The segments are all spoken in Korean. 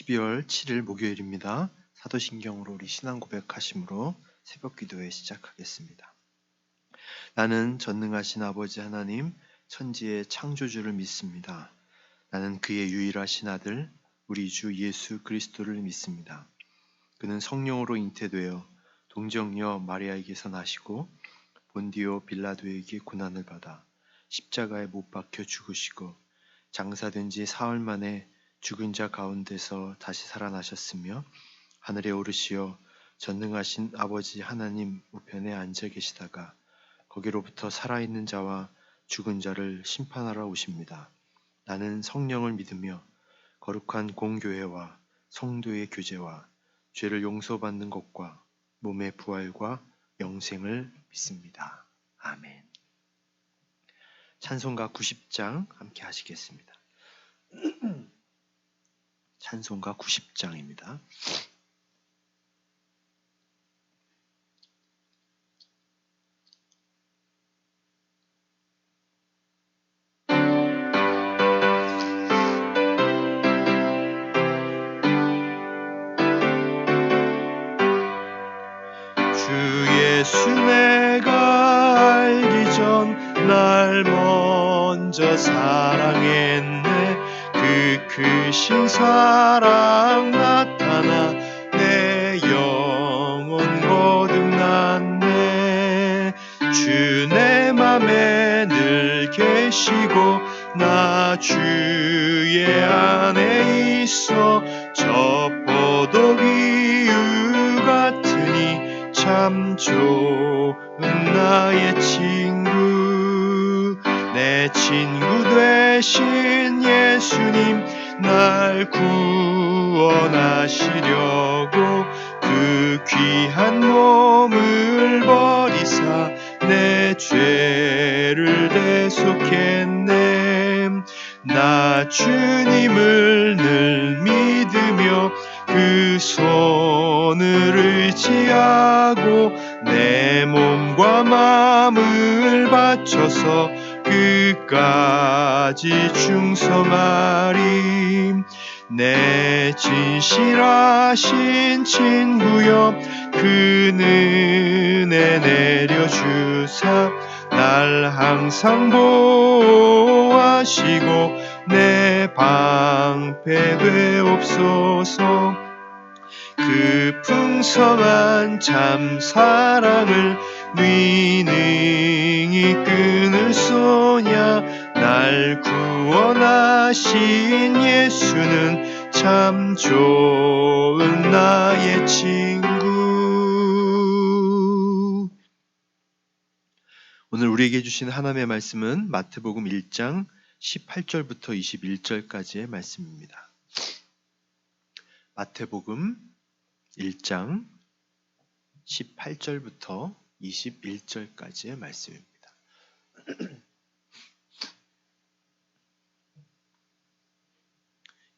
12월 7일 목요일입니다. 사도신경으로 우리 신앙 고백하심으로 새벽 기도회 시작하겠습니다. 나는 전능하신 아버지 하나님, 천지의 창조주를 믿습니다. 나는 그의 유일하신 아들, 우리 주 예수 그리스도를 믿습니다. 그는 성령으로 잉태되어 동정녀 마리아에게서 나시고 본디오 빌라도에게 고난을 받아 십자가에 못 박혀 죽으시고 장사된 지 사흘 만에 죽은 자 가운데서 다시 살아나셨으며 하늘에 오르시어 전능하신 아버지 하나님 우편에 앉아 계시다가 거기로부터 살아있는 자와 죽은 자를 심판하러 오십니다. 나는 성령을 믿으며 거룩한 공교회와 성도의 교제와 죄를 용서받는 것과 몸의 부활과 영생을 믿습니다. 아멘. 찬송가 90장 함께 하시겠습니다. 찬송가 90장입니다. 주 예수 내가 알기 전 날 먼저 사랑했네. 그 크신 사랑 나타나 내 영혼 거듭났네. 주 내 맘에 늘 계시고 나 주의 안에 있어 저 포도비유 같으니 참 좋은 나의 친구. 내 친구 되신 예수님 날 구원하시려고 그 귀한 몸을 버리사 내 죄를 대속했네. 나 주님을 늘 믿으며 그 손을 의지하고 내 몸과 마음을 바쳐서 끝까지 충성하리. 내 진실하신 친구여 그 은혜 내려주사 날 항상 보호하시고 내 방패 되옵소서. 그 풍성한 참 사랑을 위능히 끊을 소냐. 날 구원하신 예수는 참 좋은 나의 친구. 오늘 우리에게 주신 하나님의 말씀은 마태복음 1장 18절부터 21절까지의 말씀입니다. 마태복음 1장 18절부터 21절까지의 말씀입니다.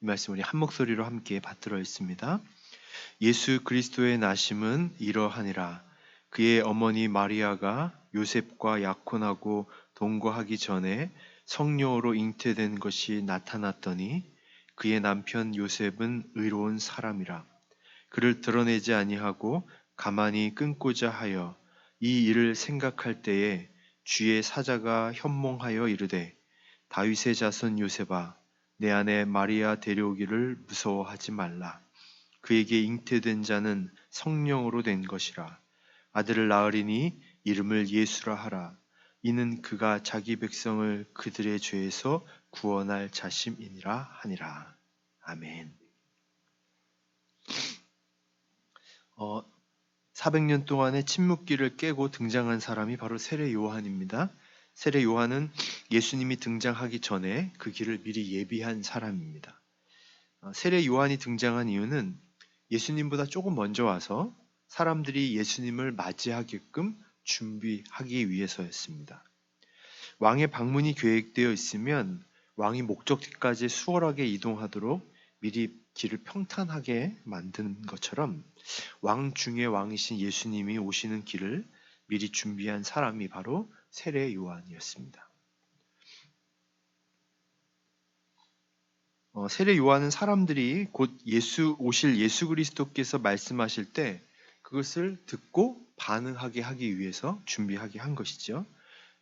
이 말씀 우리 한 목소리로 함께 받들어 있습니다. 예수 그리스도의 나심은 이러하니라. 그의 어머니 마리아가 요셉과 약혼하고 동거하기 전에 성령으로 잉태된 것이 나타났더니 그의 남편 요셉은 의로운 사람이라. 그를 드러내지 아니하고 가만히 끊고자 하여 이 일을 생각할 때에 주의 사자가 현몽하여 이르되 다윗의 자손 요셉아 내 아내 마리아 데려오기를 무서워하지 말라. 그에게 잉태된 자는 성령으로 된 것이라. 아들을 낳으리니 이름을 예수라 하라. 이는 그가 자기 백성을 그들의 죄에서 구원할 자심이니라 하니라. 아멘. 400년 동안의 침묵기를 깨고 등장한 사람이 바로 세례 요한입니다. 세례 요한은 예수님이 등장하기 전에 그 길을 미리 예비한 사람입니다. 세례 요한이 등장한 이유는 예수님보다 조금 먼저 와서 사람들이 예수님을 맞이하게끔 준비하기 위해서였습니다. 왕의 방문이 계획되어 있으면 왕이 목적지까지 수월하게 이동하도록 미리 길을 평탄하게 만드는 것처럼 왕 중의 왕이신 예수님이 오시는 길을 미리 준비한 사람이 바로 세례 요한이었습니다. 세례 요한은 사람들이 곧 오실 예수 그리스도께서 말씀하실 때 그것을 듣고 반응하게 하기 위해서 준비하게 한 것이죠.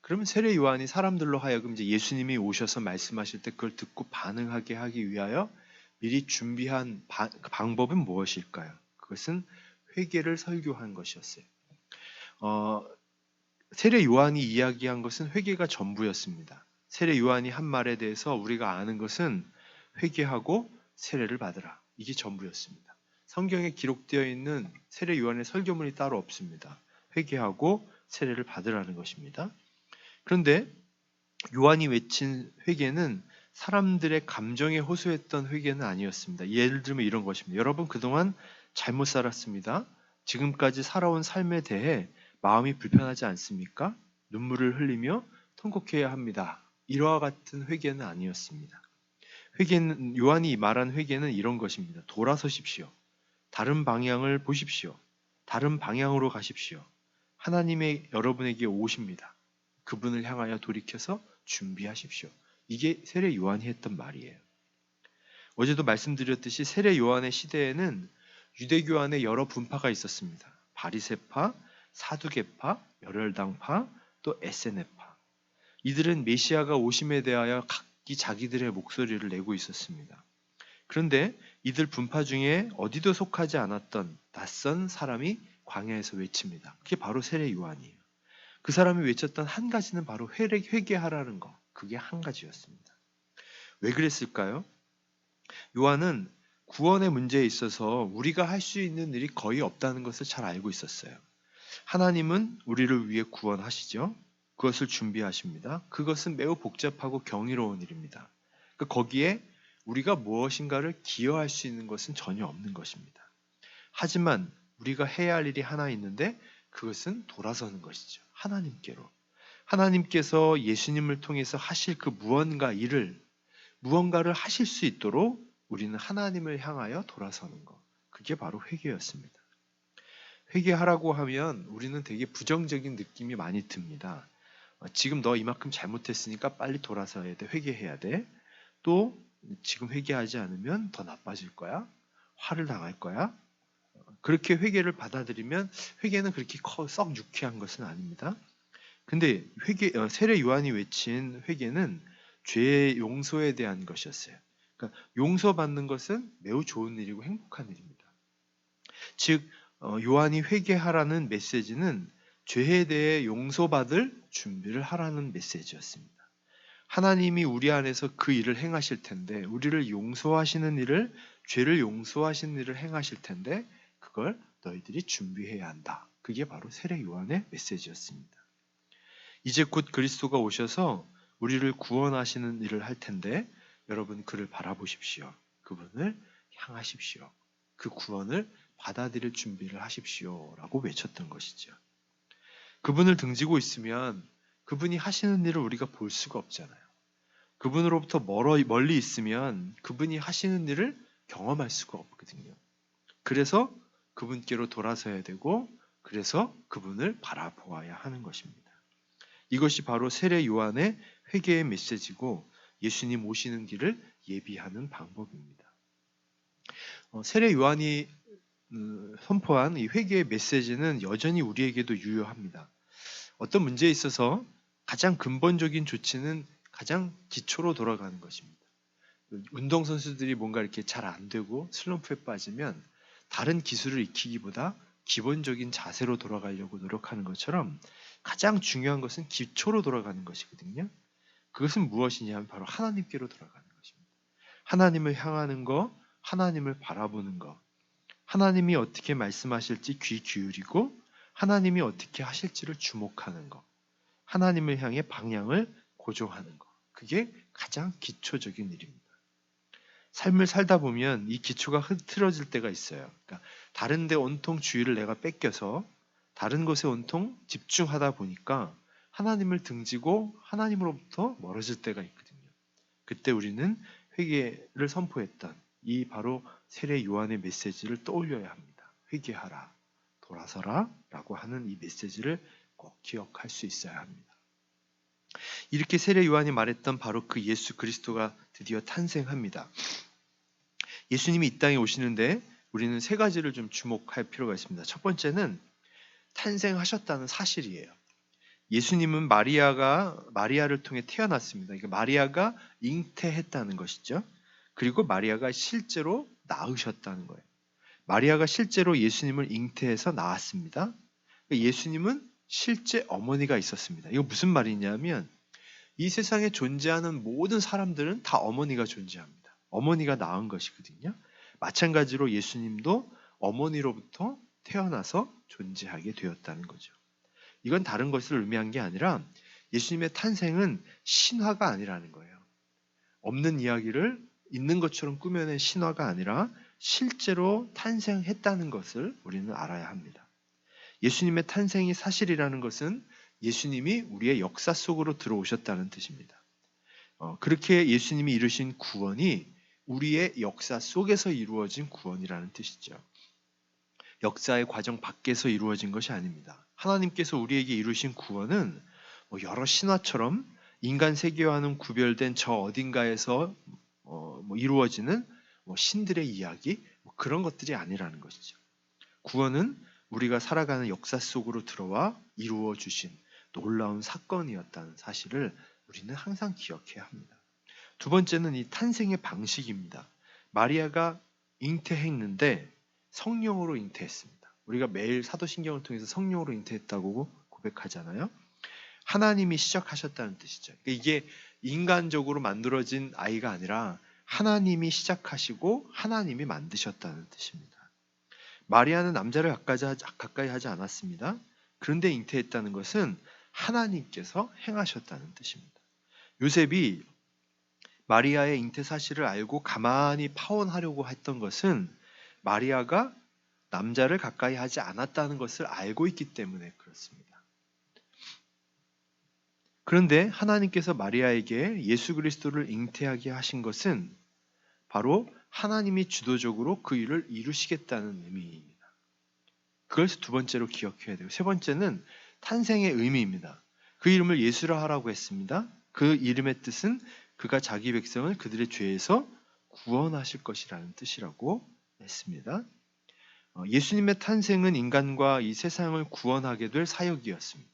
그러면 세례 요한이 사람들로 하여금 이제 예수님이 오셔서 말씀하실 때 그걸 듣고 반응하게 하기 위하여 미리 준비한 그 방법은 무엇일까요? 그것은 회개를 설교한 것이었어요. 어, 세례 요한이 이야기한 것은 회개가 전부였습니다. 세례 요한이 한 말에 대해서 우리가 아는 것은 회개하고 세례를 받으라. 이게 전부였습니다. 성경에 기록되어 있는 세례 요한의 설교문이 따로 없습니다. 회개하고 세례를 받으라는 것입니다. 그런데 요한이 외친 회개는 사람들의 감정에 호소했던 회개는 아니었습니다. 예를 들면 이런 것입니다. 여러분 그동안 잘못 살았습니다. 지금까지 살아온 삶에 대해 마음이 불편하지 않습니까? 눈물을 흘리며 통곡해야 합니다. 이와 같은 회개는 아니었습니다. 회개는 요한이 말한 회개는 이런 것입니다. 돌아서십시오. 다른 방향을 보십시오. 다른 방향으로 가십시오. 하나님의 여러분에게 오십니다. 그분을 향하여 돌이켜서 준비하십시오. 이게 세례 요한이 했던 말이에요. 어제도 말씀드렸듯이 세례 요한의 시대에는 유대교 안에 여러 분파가 있었습니다. 바리새파, 사두개파, 열혈당파, 또 에세네파. 이들은 메시아가 오심에 대하여 각기 자기들의 목소리를 내고 있었습니다. 그런데 이들 분파 중에 어디도 속하지 않았던 낯선 사람이 광야에서 외칩니다. 그게 바로 세례 요한이에요. 그 사람이 외쳤던 한 가지는 바로 회개하라는 거. 그게 한 가지였습니다. 왜 그랬을까요? 요한은 구원의 문제에 있어서 우리가 할 수 있는 일이 거의 없다는 것을 잘 알고 있었어요. 하나님은 우리를 위해 구원하시죠. 그것을 준비하십니다. 그것은 매우 복잡하고 경이로운 일입니다. 거기에 우리가 무엇인가를 기여할 수 있는 것은 전혀 없는 것입니다. 하지만 우리가 해야 할 일이 하나 있는데 그것은 돌아서는 것이죠. 하나님께로. 하나님께서 예수님을 통해서 하실 그 무언가를 하실 수 있도록 우리는 하나님을 향하여 돌아서는 것. 그게 바로 회개였습니다. 회개하라고 하면 우리는 되게 부정적인 느낌이 많이 듭니다. 지금 너 이만큼 잘못했으니까 빨리 돌아서야 돼. 회개해야 돼. 또 지금 회개하지 않으면 더 나빠질 거야. 화를 당할 거야. 그렇게 회개를 받아들이면 회개는 그렇게 썩 유쾌한 것은 아닙니다. 근데 세례 요한이 외친 회개는 죄의 용서에 대한 것이었어요. 그러니까 용서받는 것은 매우 좋은 일이고 행복한 일입니다. 즉 요한이 회개하라는 메시지는 죄에 대해 용서받을 준비를 하라는 메시지였습니다. 하나님이 우리 안에서 그 일을 행하실 텐데 우리를 용서하시는 일을 죄를 용서하시는 일을 행하실 텐데 그걸 너희들이 준비해야 한다. 그게 바로 세례 요한의 메시지였습니다. 이제 곧 그리스도가 오셔서 우리를 구원하시는 일을 할 텐데 여러분 그를 바라보십시오. 그분을 향하십시오. 그 구원을 받아들일 준비를 하십시오. 라고 외쳤던 것이죠. 그분을 등지고 있으면 그분이 하시는 일을 우리가 볼 수가 없잖아요. 그분으로부터 멀리 있으면 그분이 하시는 일을 경험할 수가 없거든요. 그래서 그분께로 돌아서야 되고 그래서 그분을 바라보아야 하는 것입니다. 이것이 바로 세례 요한의 회개의 메시지고 예수님 오시는 길을 예비하는 방법입니다. 세례 요한이 선포한 이 회개의 메시지는 여전히 우리에게도 유효합니다. 어떤 문제에 있어서 가장 근본적인 조치는 가장 기초로 돌아가는 것입니다. 운동선수들이 뭔가 이렇게 잘 안 되고 슬럼프에 빠지면 다른 기술을 익히기보다 기본적인 자세로 돌아가려고 노력하는 것처럼 가장 중요한 것은 기초로 돌아가는 것이거든요. 그것은 무엇이냐 하면 바로 하나님께로 돌아가는 것입니다. 하나님을 향하는 것, 하나님을 바라보는 것, 하나님이 어떻게 말씀하실지 귀 기울이고 하나님이 어떻게 하실지를 주목하는 것, 하나님을 향해 방향을 고정하는 것. 그게 가장 기초적인 일입니다. 삶을 살다 보면 이 기초가 흐트러질 때가 있어요. 그러니까 다른 데 온통 주의를 내가 뺏겨서 다른 것에 온통 집중하다 보니까 하나님을 등지고 하나님으로부터 멀어질 때가 있거든요. 그때 우리는 회개를 선포했던 이 바로 세례 요한의 메시지를 떠올려야 합니다. 회개하라, 돌아서라 라고 하는 이 메시지를 꼭 기억할 수 있어야 합니다. 이렇게 세례 요한이 말했던 바로 그 예수 그리스도가 드디어 탄생합니다. 예수님이 이 땅에 오시는데 우리는 세 가지를 좀 주목할 필요가 있습니다. 첫 번째는 탄생하셨다는 사실이에요. 예수님은 마리아를 통해 태어났습니다. 그러니까 마리아가 잉태했다는 것이죠. 그리고 마리아가 실제로 낳으셨다는 거예요. 마리아가 실제로 예수님을 잉태해서 낳았습니다. 예수님은 실제 어머니가 있었습니다. 이거 무슨 말이냐면 이 세상에 존재하는 모든 사람들은 다 어머니가 존재합니다. 어머니가 낳은 것이거든요. 마찬가지로 예수님도 어머니로부터 태어나서 존재하게 되었다는 거죠. 이건 다른 것을 의미한 게 아니라 예수님의 탄생은 신화가 아니라는 거예요. 없는 이야기를 있는 것처럼 꾸며낸 신화가 아니라 실제로 탄생했다는 것을 우리는 알아야 합니다. 예수님의 탄생이 사실이라는 것은 예수님이 우리의 역사 속으로 들어오셨다는 뜻입니다. 그렇게 예수님이 이루신 구원이 우리의 역사 속에서 이루어진 구원이라는 뜻이죠. 역사의 과정 밖에서 이루어진 것이 아닙니다. 하나님께서 우리에게 이루신 구원은 여러 신화처럼 인간 세계와는 구별된 저 어딘가에서 이루어지는 신들의 이야기 그런 것들이 아니라는 것이죠. 구원은 우리가 살아가는 역사 속으로 들어와 이루어 주신 놀라운 사건이었다는 사실을 우리는 항상 기억해야 합니다. 두 번째는 이 탄생의 방식입니다. 마리아가 잉태했는데 성령으로 잉태했습니다. 우리가 매일 사도신경을 통해서 성령으로 잉태했다고 고백하잖아요. 하나님이 시작하셨다는 뜻이죠. 이게 인간적으로 만들어진 아이가 아니라 하나님이 시작하시고 하나님이 만드셨다는 뜻입니다. 마리아는 남자를 가까이 하지 않았습니다. 그런데 잉태했다는 것은 하나님께서 행하셨다는 뜻입니다. 요셉이 마리아의 잉태 사실을 알고 가만히 파혼하려고 했던 것은 마리아가 남자를 가까이 하지 않았다는 것을 알고 있기 때문에 그렇습니다. 그런데 하나님께서 마리아에게 예수 그리스도를 잉태하게 하신 것은 바로 하나님이 주도적으로 그 일을 이루시겠다는 의미입니다. 그것을 두 번째로 기억해야 돼요. 세 번째는 탄생의 의미입니다. 그 이름을 예수라 하라고 했습니다. 그 이름의 뜻은 그가 자기 백성을 그들의 죄에서 구원하실 것이라는 뜻이라고 했습니다. 예수님의 탄생은 인간과 이 세상을 구원하게 될 사역이었습니다.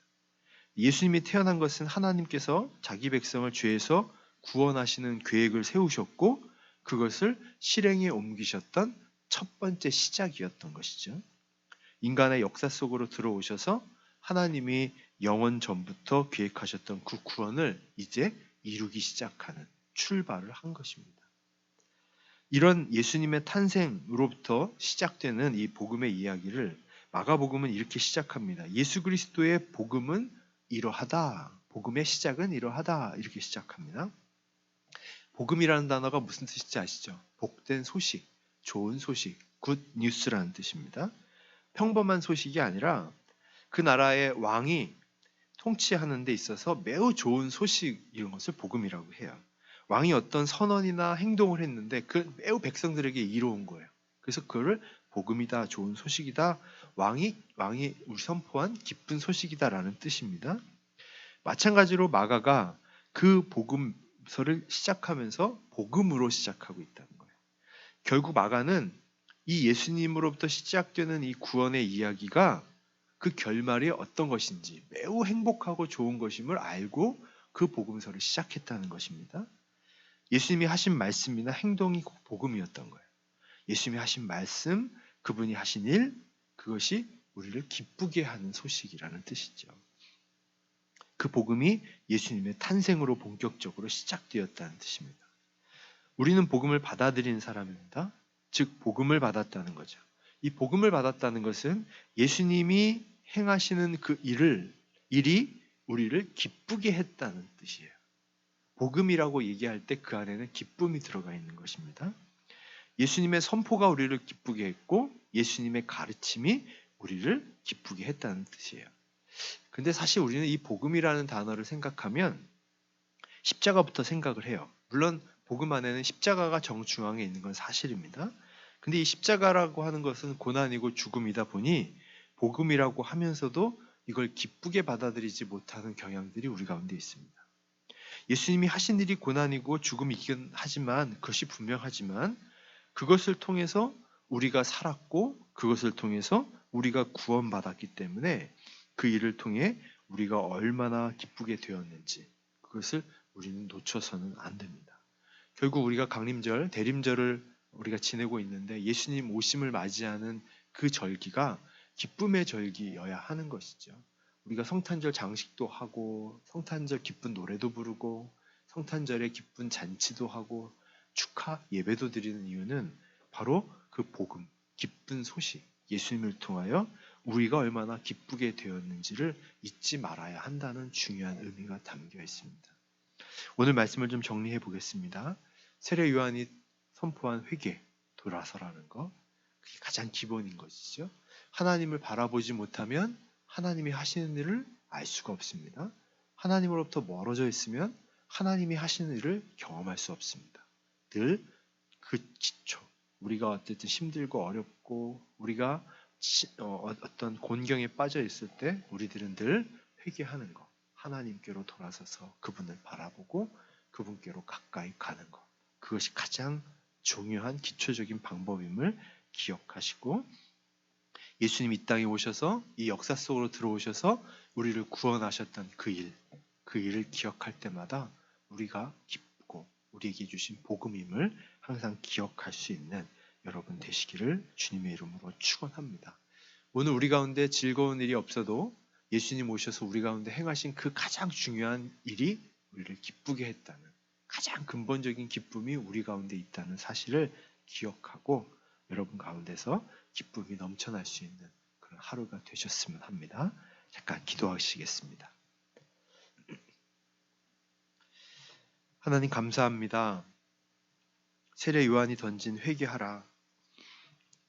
예수님이 태어난 것은 하나님께서 자기 백성을 죄에서 구원하시는 계획을 세우셨고 그것을 실행에 옮기셨던 첫 번째 시작이었던 것이죠. 인간의 역사 속으로 들어오셔서 하나님이 영원 전부터 계획하셨던 그 구원을 이제 이루기 시작하는 출발을 한 것입니다. 이런 예수님의 탄생으로부터 시작되는 이 복음의 이야기를 마가복음은 이렇게 시작합니다. 예수 그리스도의 복음은 이러하다. 복음의 시작은 이러하다. 이렇게 시작합니다. 복음이라는 단어가 무슨 뜻인지 아시죠? 복된 소식, 좋은 소식, 굿 뉴스라는 뜻입니다. 평범한 소식이 아니라 그 나라의 왕이 통치하는 데 있어서 매우 좋은 소식 이런 것을 복음이라고 해요. 왕이 어떤 선언이나 행동을 했는데 그 매우 백성들에게 이로운 거예요. 그래서 그거를 복음이다, 좋은 소식이다, 왕이 선포한 기쁜 소식이다라는 뜻입니다. 마찬가지로 마가가 그 복음서를 시작하면서 복음으로 시작하고 있다는 거예요. 결국 마가는 이 예수님으로부터 시작되는 이 구원의 이야기가 그 결말이 어떤 것인지 매우 행복하고 좋은 것임을 알고 그 복음서를 시작했다는 것입니다. 예수님이 하신 말씀이나 행동이 꼭 복음이었던 거예요. 예수님이 하신 말씀, 그분이 하신 일, 그것이 우리를 기쁘게 하는 소식이라는 뜻이죠. 그 복음이 예수님의 탄생으로 본격적으로 시작되었다는 뜻입니다. 우리는 복음을 받아들이는 사람입니다. 즉 복음을 받았다는 거죠. 이 복음을 받았다는 것은 예수님이 행하시는 그 일이 우리를 기쁘게 했다는 뜻이에요. 복음이라고 얘기할 때 그 안에는 기쁨이 들어가 있는 것입니다. 예수님의 선포가 우리를 기쁘게 했고 예수님의 가르침이 우리를 기쁘게 했다는 뜻이에요. 근데 사실 우리는 이 복음이라는 단어를 생각하면 십자가부터 생각을 해요. 물론 복음 안에는 십자가가 정중앙에 있는 건 사실입니다. 근데 이 십자가라고 하는 것은 고난이고 죽음이다 보니 복음이라고 하면서도 이걸 기쁘게 받아들이지 못하는 경향들이 우리 가운데 있습니다. 예수님이 하신 일이 고난이고 죽음이긴 하지만 그것이 분명하지만 그것을 통해서 우리가 살았고 그것을 통해서 우리가 구원받았기 때문에 그 일을 통해 우리가 얼마나 기쁘게 되었는지 그것을 우리는 놓쳐서는 안 됩니다. 결국 우리가 강림절, 대림절을 우리가 지내고 있는데 예수님 오심을 맞이하는 그 절기가 기쁨의 절기여야 하는 것이죠. 우리가 성탄절 장식도 하고 성탄절 기쁜 노래도 부르고 성탄절에 기쁜 잔치도 하고 축하 예배도 드리는 이유는 바로 그 복음, 기쁜 소식, 예수님을 통하여 우리가 얼마나 기쁘게 되었는지를 잊지 말아야 한다는 중요한 의미가 담겨 있습니다. 오늘 말씀을 좀 정리해 보겠습니다. 세례 요한이 선포한 회개, 돌아서라는 거, 그게 가장 기본인 것이죠. 하나님을 바라보지 못하면 하나님이 하시는 일을 알 수가 없습니다. 하나님으로부터 멀어져 있으면 하나님이 하시는 일을 경험할 수 없습니다. 늘 그 기초, 우리가 어쨌든 힘들고 어렵고 우리가 어떤 곤경에 빠져 있을 때 우리들은 늘 회개하는 것, 하나님께로 돌아서서 그분을 바라보고 그분께로 가까이 가는 것, 그것이 가장 중요한 기초적인 방법임을 기억하시고 예수님 이 땅에 오셔서 이 역사 속으로 들어오셔서 우리를 구원하셨던 그 일을 기억할 때마다 우리가 기쁘고 우리에게 주신 복음임을 항상 기억할 수 있는 여러분 되시기를 주님의 이름으로 축원합니다. 오늘 우리 가운데 즐거운 일이 없어도 예수님 오셔서 우리 가운데 행하신 그 가장 중요한 일이 우리를 기쁘게 했다는 가장 근본적인 기쁨이 우리 가운데 있다는 사실을 기억하고 여러분 가운데서 기쁨이 넘쳐날 수 있는 그런 하루가 되셨으면 합니다. 잠깐 기도하시겠습니다. 하나님 감사합니다. 세례 요한이 던진 회개하라.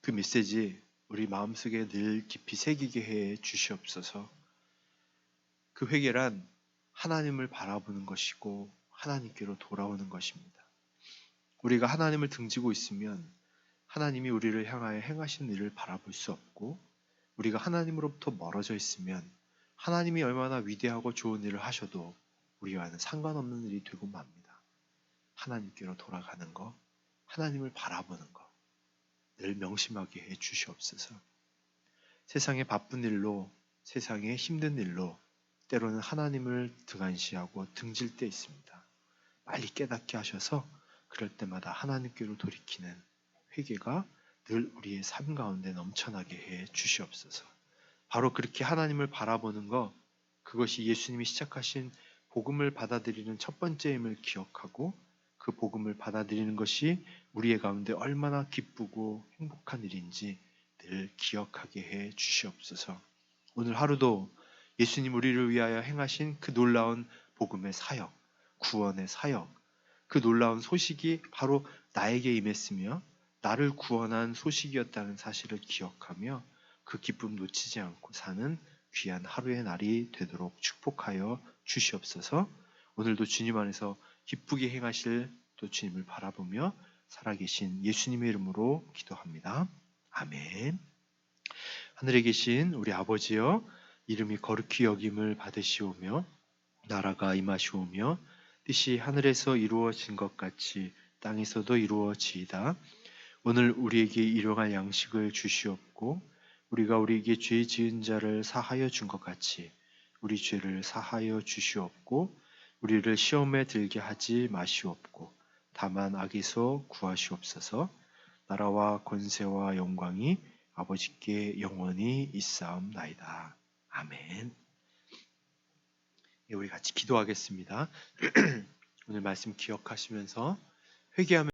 그 메시지 우리 마음속에 늘 깊이 새기게 해 주시옵소서. 그 회개란 하나님을 바라보는 것이고 하나님께로 돌아오는 것입니다. 우리가 하나님을 등지고 있으면 하나님이 우리를 향하여 행하신 일을 바라볼 수 없고 우리가 하나님으로부터 멀어져 있으면 하나님이 얼마나 위대하고 좋은 일을 하셔도 우리와는 상관없는 일이 되고 맙니다. 하나님께로 돌아가는 것, 하나님을 바라보는 것, 늘 명심하게 해 주시옵소서. 세상의 바쁜 일로, 세상의 힘든 일로 때로는 하나님을 등한시하고 등질 때 있습니다. 빨리 깨닫게 하셔서 그럴 때마다 하나님께로 돌이키는 회개가 늘 우리의 삶 가운데 넘쳐나게 해 주시옵소서. 바로 그렇게 하나님을 바라보는 것, 그것이 예수님이 시작하신 복음을 받아들이는 첫 번째임을 기억하고 그 복음을 받아들이는 것이 우리의 가운데 얼마나 기쁘고 행복한 일인지 늘 기억하게 해 주시옵소서. 오늘 하루도 예수님 우리를 위하여 행하신 그 놀라운 복음의 사역, 구원의 사역, 그 놀라운 소식이 바로 나에게 임했으며 나를 구원한 소식이었다는 사실을 기억하며 그 기쁨 놓치지 않고 사는 귀한 하루의 날이 되도록 축복하여 주시옵소서. 오늘도 주님 안에서 기쁘게 행하실 또 주님을 바라보며 살아계신 예수님의 이름으로 기도합니다. 아멘. 하늘에 계신 우리 아버지여, 이름이 거룩히 여김을 받으시오며 나라가 임하시오며 뜻이 하늘에서 이루어진 것 같이 땅에서도 이루어지이다. 오늘 우리에게 일용할 양식을 주시옵고 우리가 우리에게 죄 지은 자를 사하여 준 것 같이 우리 죄를 사하여 주시옵고 우리를 시험에 들게 하지 마시옵고 다만 악에서 구하시옵소서. 나라와 권세와 영광이 아버지께 영원히 있사옵나이다. 아멘. 우리 같이 기도하겠습니다. 오늘 말씀 기억하시면서 회개하며